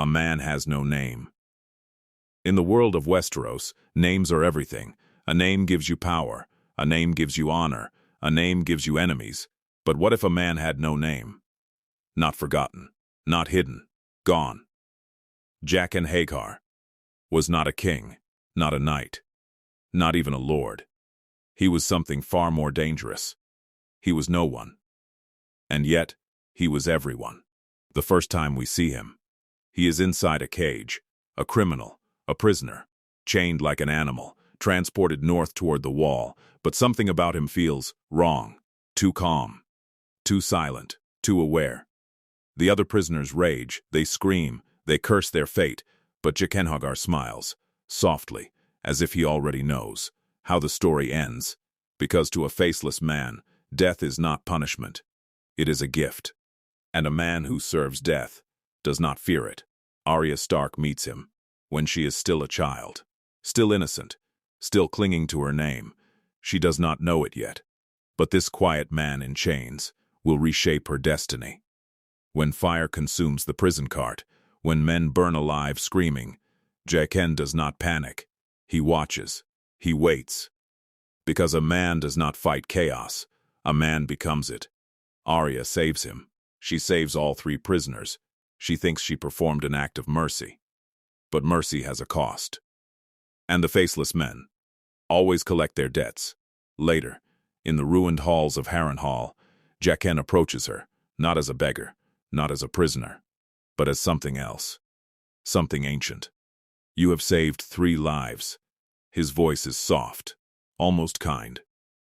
A man has no name. In the world of Westeros, names are everything. A name gives you power. A name gives you honor. A name gives you enemies. But what if a man had no name? Not forgotten. Not hidden. Gone. Jaqen H'ghar was not a king, not a knight, not even a lord. He was something far more dangerous. He was no one. And yet, he was everyone. The first time we see him, he is inside a cage, a criminal, a prisoner, chained like an animal, transported north toward the wall, but something about him feels wrong, too calm, too silent, too aware. The other prisoners rage, they scream, they curse their fate, but Jaqen H'ghar smiles, softly, as if he already knows how the story ends, because to a faceless man, death is not punishment, it is a gift. And a man who serves death does not fear it. Arya Stark meets him when she is still a child, still innocent, still clinging to her name. She does not know it yet, but this quiet man in chains will reshape her destiny. When fire consumes the prison cart, when men burn alive screaming, Jaqen does not panic. He watches. He waits. Because a man does not fight chaos, a man becomes it. Arya saves him. She saves all 3 prisoners. She thinks she performed an act of mercy. But mercy has a cost. And the faceless men always collect their debts. Later, in the ruined halls of Harrenhal, Jaqen approaches her, not as a beggar, not as a prisoner, but as something else, something ancient. You have saved 3 lives. His voice is soft, almost kind.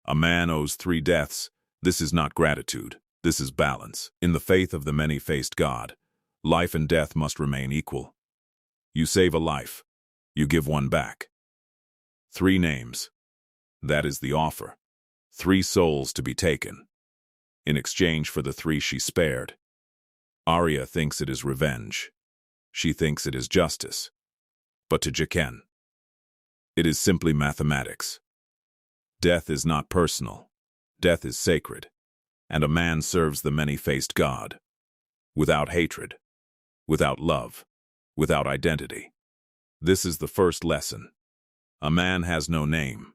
A man owes 3 deaths. This is not gratitude. This is balance. In the faith of the many-faced God, life and death must remain equal. You save a life. You give one back. 3 names. That is the offer. 3 souls to be taken, in exchange for the 3 she spared. Arya thinks it is revenge. She thinks it is justice. But to Jaqen, it is simply mathematics. Death is not personal. Death is sacred. And a man serves the many-faced God. Without hatred. Without love. Without identity. This is the first lesson. A man has no name.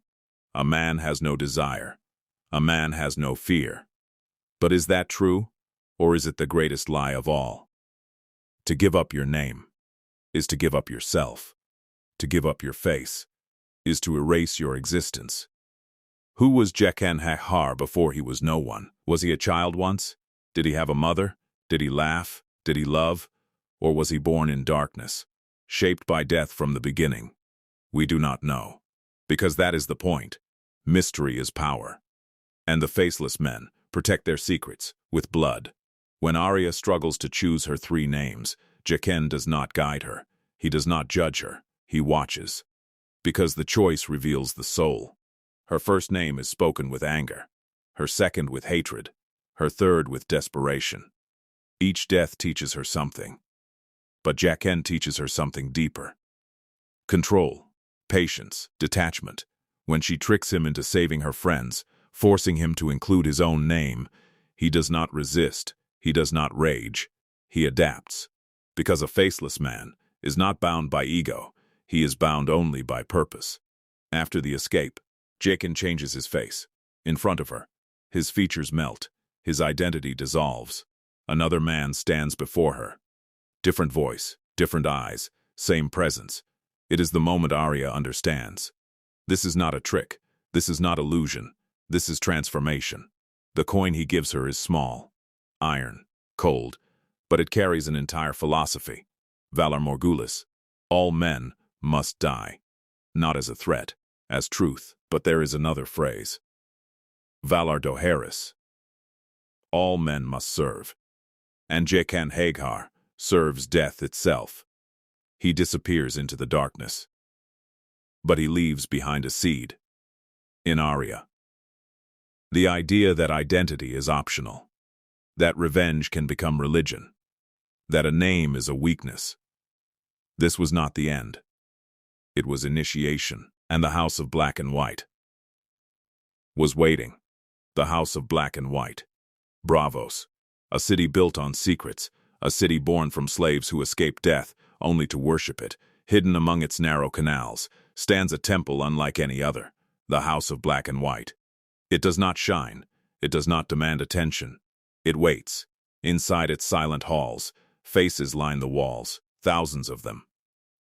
A man has no desire. A man has no fear. But is that true? Or is it the greatest lie of all? To give up your name is to give up yourself. To give up your face is to erase your existence. Who was Jaqen H'ghar before he was no one? Was he a child once? Did he have a mother? Did he laugh? Did he love? Or was he born in darkness, shaped by death from the beginning? We do not know. Because that is the point. Mystery is power. And the faceless men protect their secrets with blood. When Arya struggles to choose her 3 names, Jaqen does not guide her. He does not judge her. He watches. Because the choice reveals the soul. Her first name is spoken with anger. Her second with hatred. Her third with desperation. Each death teaches her something. But Jaqen teaches her something deeper. Control, patience, detachment. When she tricks him into saving her friends, forcing him to include his own name, he does not resist. He does not rage. He adapts. Because a faceless man is not bound by ego. He is bound only by purpose. After the escape, Jaqen changes his face. In front of her, his features melt. His identity dissolves. Another man stands before her. Different voice, different eyes, same presence. It is the moment Arya understands. This is not a trick. This is not illusion. This is transformation. The coin he gives her is small, iron, cold, but it carries an entire philosophy. Valar Morghulis. All men must die. Not as a threat, as truth, but there is another phrase. Valar Morghulis. All men must serve. And Jaqen H'ghar serves death itself. He disappears into the darkness. But he leaves behind a seed. In Arya. The idea that identity is optional. That revenge can become religion. That a name is a weakness. This was not the end. It was initiation, and the House of Black and White was waiting. The House of Black and White. Braavos. A city built on secrets. A city born from slaves who escaped death. only to worship it. Hidden among its narrow canals stands a temple unlike any other, the House of Black and White. It does not shine. It does not demand attention. It waits. Inside its silent halls, faces line the walls, thousands of them.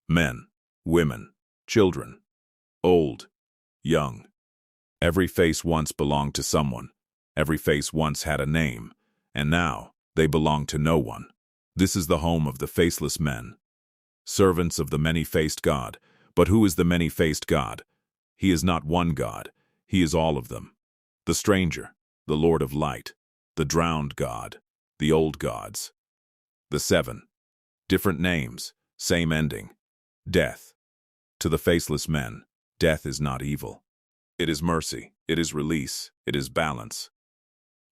Men, women, children, old, young. Every face once belonged to someone. Every face once had a name, and now they belong to no one. This is the home of the Faceless Men, servants of the many-faced God. But who is the many-faced God? He is not one God. He is all of them. The stranger, the Lord of Light, the drowned God, the old gods. The seven. Different names, same ending. Death. To the Faceless Men, death is not evil. It is mercy, it is release, it is balance.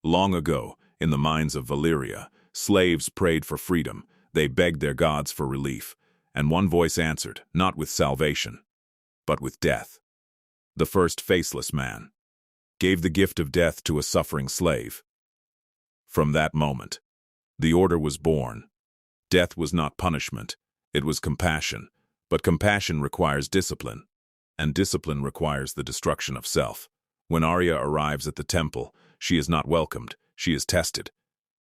Long ago, in the mines of Valyria, slaves prayed for freedom. They begged their gods for relief, and one voice answered, not with salvation, but with death. The first Faceless Man gave the gift of death to a suffering slave. From that moment, the order was born. Death was not punishment, it was compassion, but compassion requires discipline, and discipline requires the destruction of self. When Arya arrives at the temple, she is not welcomed, she is tested.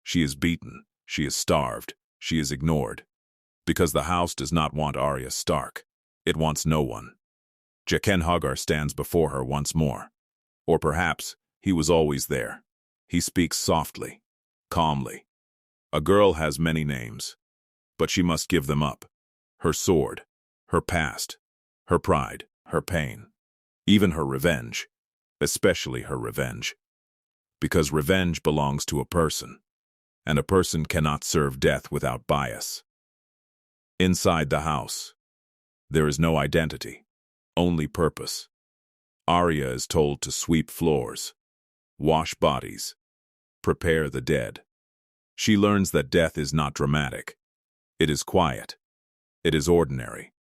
She is beaten, she is starved, she is ignored. Because the house does not want Arya Stark. It wants no one. Jaqen H'ghar stands before her once more. Or perhaps he was always there. He speaks softly, calmly. A girl has many names, but she must give them up. Her sword, her past, her pride, her pain, even her revenge, especially her revenge. Because revenge belongs to a person, and a person cannot serve death without bias. Inside the house, there is no identity, only purpose. Arya is told to sweep floors, wash bodies, prepare the dead. She learns that death is not dramatic. It is quiet. It is ordinary.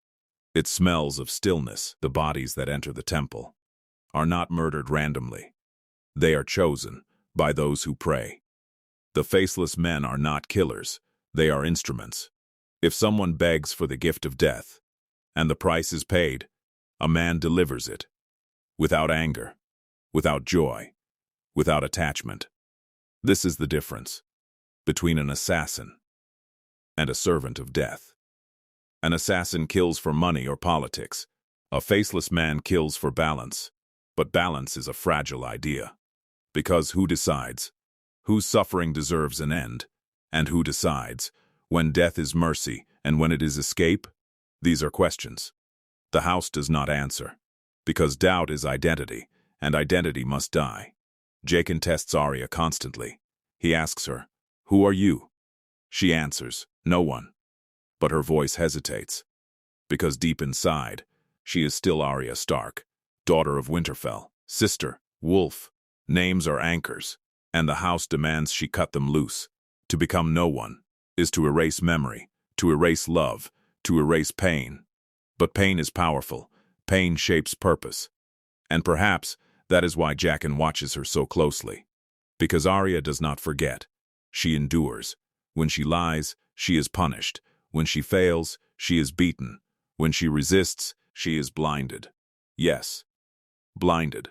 It smells of stillness. The bodies that enter the temple are not murdered randomly. They are chosen by those who pray. The Faceless Men are not killers. They are instruments. If someone begs for the gift of death, and the price is paid, a man delivers it. Without anger, without joy, without attachment. This is the difference between an assassin and a servant of death. An assassin kills for money or politics. A faceless man kills for balance. But balance is a fragile idea. Because who decides? Whose suffering deserves an end? And who decides when death is mercy and when it is escape? These are questions the house does not answer. Because doubt is identity, and identity must die. Jaqen tests Arya constantly. He asks her, "Who are you?" She answers, "No one." But her voice hesitates. Because deep inside, she is still Arya Stark, daughter of Winterfell, sister, wolf. Names are anchors, and the house demands she cut them loose. To become no one is to erase memory, to erase love, to erase pain. But pain is powerful. Pain shapes purpose. And perhaps that is why Jaqen watches her so closely. Because Arya does not forget. She endures. When she lies, she is punished. When she fails, she is beaten. When she resists, she is blinded. Yes, blinded.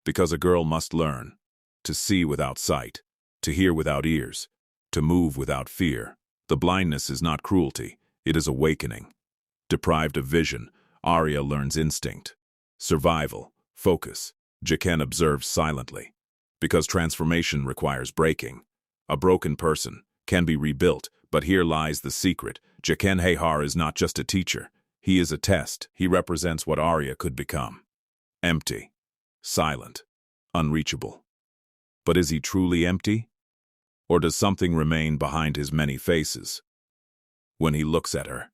Because a girl must learn to see without sight, to hear without ears, to move without fear. The blindness is not cruelty, it is awakening. Deprived of vision, Arya learns instinct, survival, focus. Jaqen observes silently. Because transformation requires breaking. A broken person can be rebuilt, but here lies the secret. Jaqen H'ghar is not just a teacher. He is a test. He represents what Arya could become. Empty, silent, unreachable. But is he truly empty? Or does something remain behind his many faces? When he looks at her,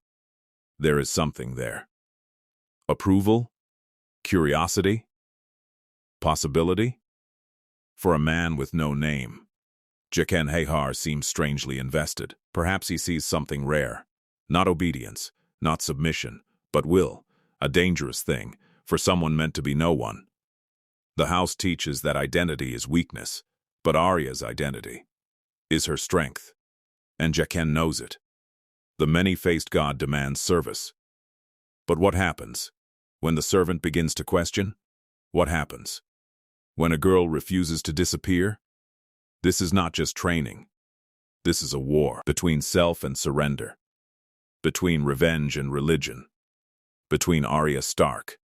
there is something there. Approval? Curiosity? Possibility? For a man with no name, Jaqen H'ghar seems strangely invested. Perhaps he sees something rare. Not obedience, not submission, but will, a dangerous thing for someone meant to be no one. The house teaches that identity is weakness, but Arya's identity is her strength, and Jaqen knows it. The many-faced god demands service. But what happens? When the servant begins to question? What happens? When a girl refuses to disappear? This is not just training. This is a war between self and surrender, between revenge and religion, between Arya Stark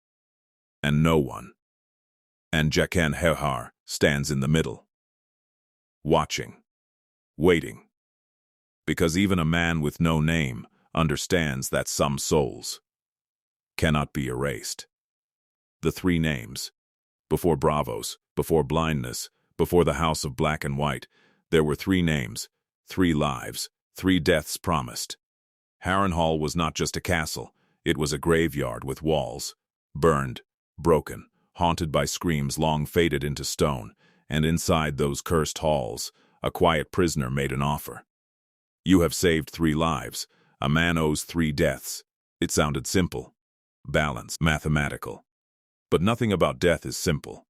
and no one. And Jaqen H'ghar stands in the middle, watching, waiting, because even a man with no name understands that some souls cannot be erased. The three names. Before Bravos, before blindness, before the House of Black and White, there were three names, 3 lives, 3 deaths promised. Harrenhal was not just a castle, it was a graveyard with walls, burned, broken, haunted by screams long faded into stone, and inside those cursed halls, a quiet prisoner made an offer. You have saved 3 lives, a man owes 3 deaths. It sounded simple, balanced, mathematical. But nothing about death is simple.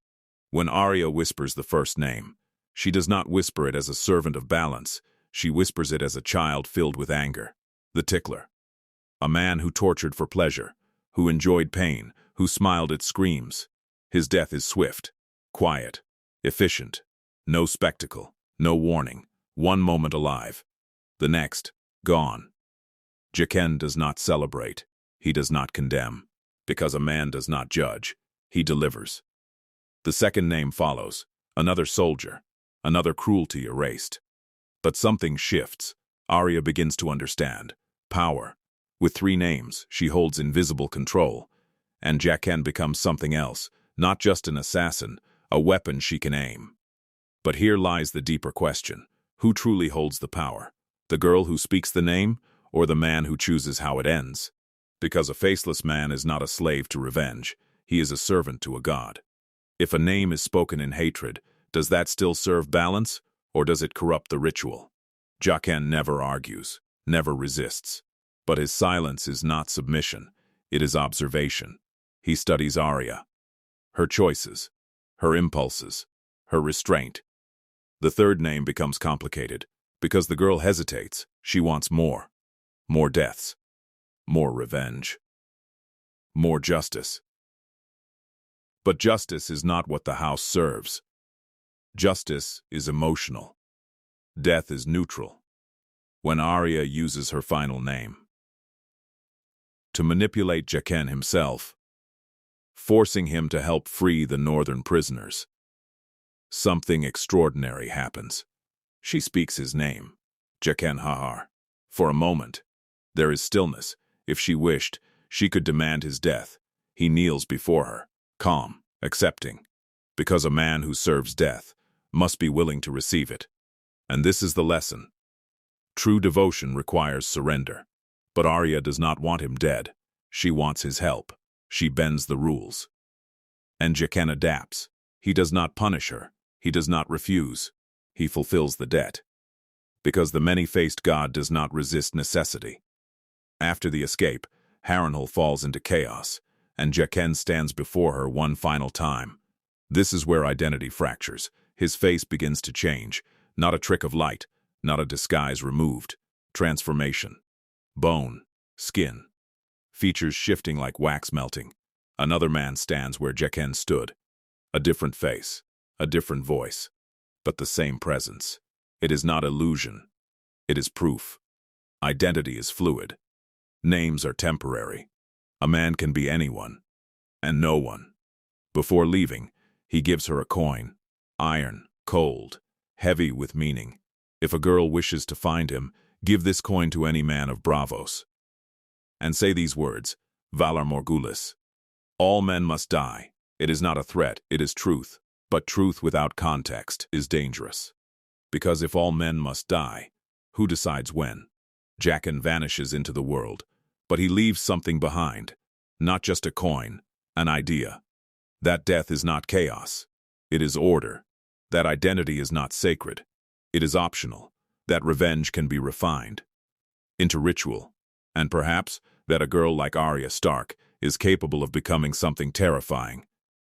When Arya whispers the first name, she does not whisper it as a servant of balance, she whispers it as a child filled with anger. The tickler. A man who tortured for pleasure, who enjoyed pain, who smiled at screams. His death is swift, quiet, efficient, no spectacle, no warning, 1 moment alive. The next, gone. Jaqen does not celebrate, he does not condemn, because a man does not judge, he delivers. The second name follows, another soldier, another cruelty erased. But something shifts. Arya begins to understand. Power. With 3 names, she holds invisible control. And Jaqen becomes something else, not just an assassin, a weapon she can aim. But here lies the deeper question. Who truly holds the power? The girl who speaks the name, or the man who chooses how it ends? Because a faceless man is not a slave to revenge, he is a servant to a god. If a name is spoken in hatred, does that still serve balance, or does it corrupt the ritual? Jaqen never argues, never resists. But his silence is not submission, it is observation. He studies Arya, her choices, her impulses, her restraint. The third name becomes complicated, because the girl hesitates, she wants more. More deaths, more revenge, more justice. But justice is not what the house serves. Justice is emotional. Death is neutral. When Arya uses her final name to manipulate Jaqen himself, forcing him to help free the northern prisoners, something extraordinary happens. She speaks his name, Jaqen H'ghar. For a moment, there is stillness. If she wished, she could demand his death. He kneels before her, calm, accepting, because a man who serves death must be willing to receive it. And this is the lesson. True devotion requires surrender. But Arya does not want him dead. She wants his help. She bends the rules. And Jaqen adapts. He does not punish her. He does not refuse. He fulfills the debt. Because the many-faced god does not resist necessity. After the escape, Harrenhal falls into chaos, and Jaqen stands before her one final time. This is where identity fractures. His face begins to change. Not a trick of light, not a disguise removed. Transformation. Bone, skin, features shifting like wax melting. Another man stands where Jaqen stood. A different face, a different voice, but the same presence. It is not illusion. It is proof. Identity is fluid. Names are temporary. A man can be anyone, and no one. Before leaving, he gives her a coin. Iron, cold, heavy with meaning. If a girl wishes to find him, give this coin to any man of Bravos. And say these words, Valar Morghulis. All men must die. It is not a threat, it is truth. But truth without context is dangerous. Because if all men must die, who decides when? Jaqen vanishes into the world, but he leaves something behind. Not just a coin, an idea. That death is not chaos. It is order. That identity is not sacred. It is optional. That revenge can be refined into ritual. And perhaps that a girl like Arya Stark is capable of becoming something terrifying.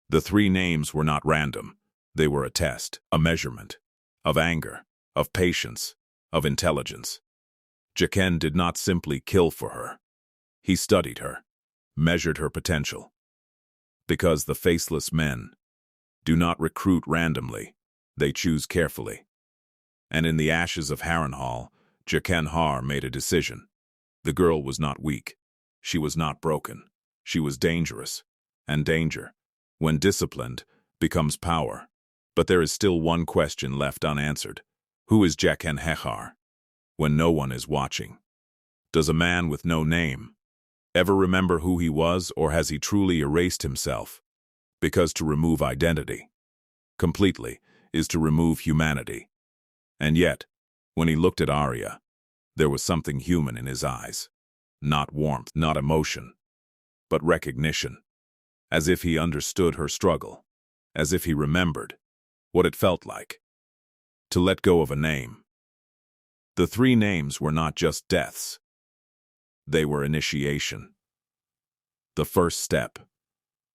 The 3 names were not random. They were a test, a measurement, of anger, of patience, of intelligence. Jaqen did not simply kill for her. He studied her, measured her potential. Because the Faceless Men do not recruit randomly, they choose carefully. And in the ashes of Harrenhal, Jaqen H'ghar made a decision. The girl was not weak. She was not broken. She was dangerous. And danger, when disciplined, becomes power. But there is still one question left unanswered. Who is Jaqen H'ghar when no one is watching? Does a man with no name ever remember who he was, or has he truly erased himself? Because to remove identity completely is to remove humanity. And yet, when he looked at Arya, there was something human in his eyes. Not warmth, not emotion, but recognition. As if he understood her struggle, as if he remembered what it felt like to let go of a name. The 3 names were not just deaths. They were initiation. The first step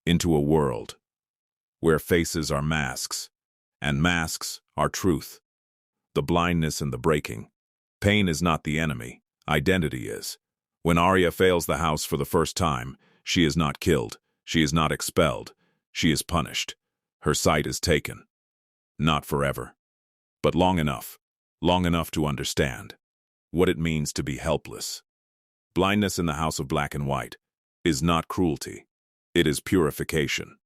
into a world where faces are masks, and masks are truth. The blindness and the breaking. Pain is not the enemy, identity is. When Arya fails the house for the first time, she is not killed, she is not expelled, she is punished. Her sight is taken. Not forever, but long enough to understand what it means to be helpless. Blindness in the House of Black and White is not cruelty, it is purification.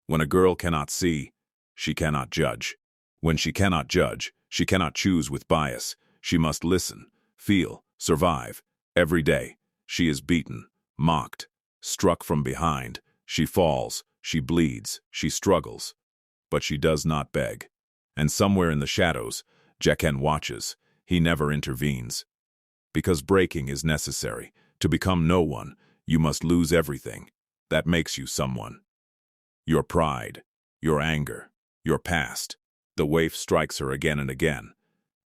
When a girl cannot see, she cannot judge. When she cannot judge, she cannot choose with bias. She must listen, feel, survive. Every day, she is beaten, mocked, struck from behind. She falls, she bleeds, she struggles. But she does not beg. And somewhere in the shadows, Jaqen watches. He never intervenes. Because breaking is necessary. To become no one, you must lose everything that makes you someone. Your pride, your anger, your past. The waif strikes her again and again,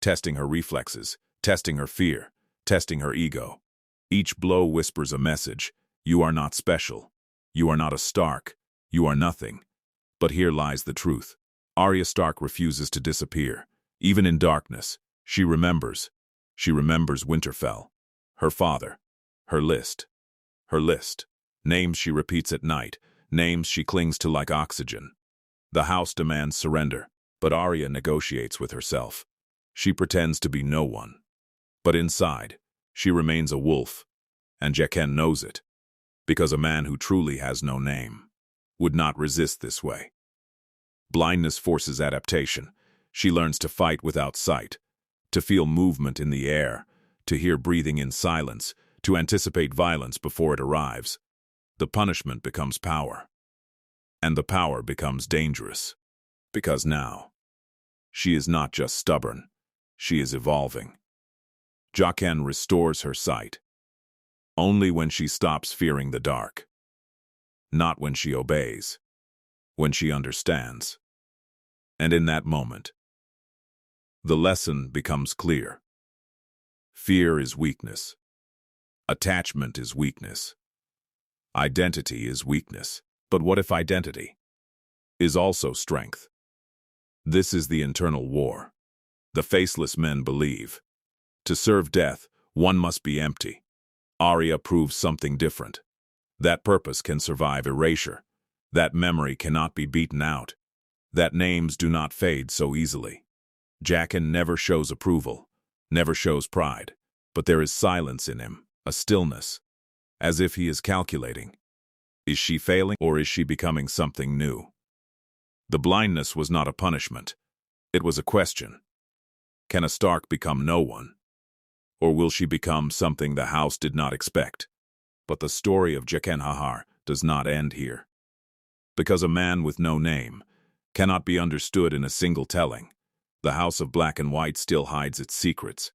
testing her reflexes, testing her fear, testing her ego. Each blow whispers a message. You are not special. You are not a Stark. You are nothing. But here lies the truth. Arya Stark refuses to disappear. Even in darkness, she remembers. She remembers Winterfell, her father, her list. Her list. Names she repeats at night, names she clings to like oxygen. The house demands surrender, but Arya negotiates with herself. She pretends to be no one. But inside, she remains a wolf, and Jaqen knows it, because a man who truly has no name would not resist this way. Blindness forces adaptation. She learns to fight without sight, to feel movement in the air, to hear breathing in silence, to anticipate violence before it arrives. The punishment becomes power, and the power becomes dangerous, because now, she is not just stubborn, she is evolving. Jaqen restores her sight, only when she stops fearing the dark. Not when she obeys, when she understands. And in that moment, the lesson becomes clear. Fear is weakness. Attachment is weakness. Identity is weakness. But what if identity is also strength? This is the internal war. The Faceless Men believe. To serve death, one must be empty. Arya proves something different. That purpose can survive erasure. That memory cannot be beaten out. That names do not fade so easily. Jaqen never shows approval, never shows pride, but there is silence in him, a stillness, as if he is calculating. Is she failing, or is she becoming something new? The blindness was not a punishment. It was a question. Can a Stark become no one? Or will she become something the house did not expect? But the story of Jaqen H'ghar does not end here. Because a man with no name cannot be understood in a single telling, the House of Black and White still hides its secrets.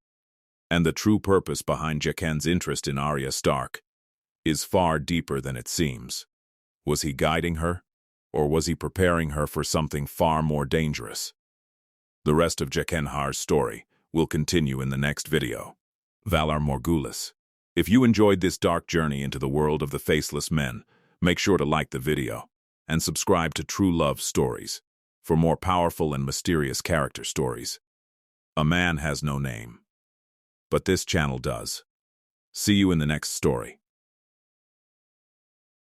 And the true purpose behind Jaqen's interest in Arya Stark is far deeper than it seems. Was he guiding her, or was he preparing her for something far more dangerous? The rest of Jaqen H'ghar's story will continue in the next video. Valar Morghulis. If you enjoyed this dark journey into the world of the Faceless Men, make sure to like the video and subscribe to True Love Stories for more powerful and mysterious character stories. A man has no name. but this channel does. See you in the next story.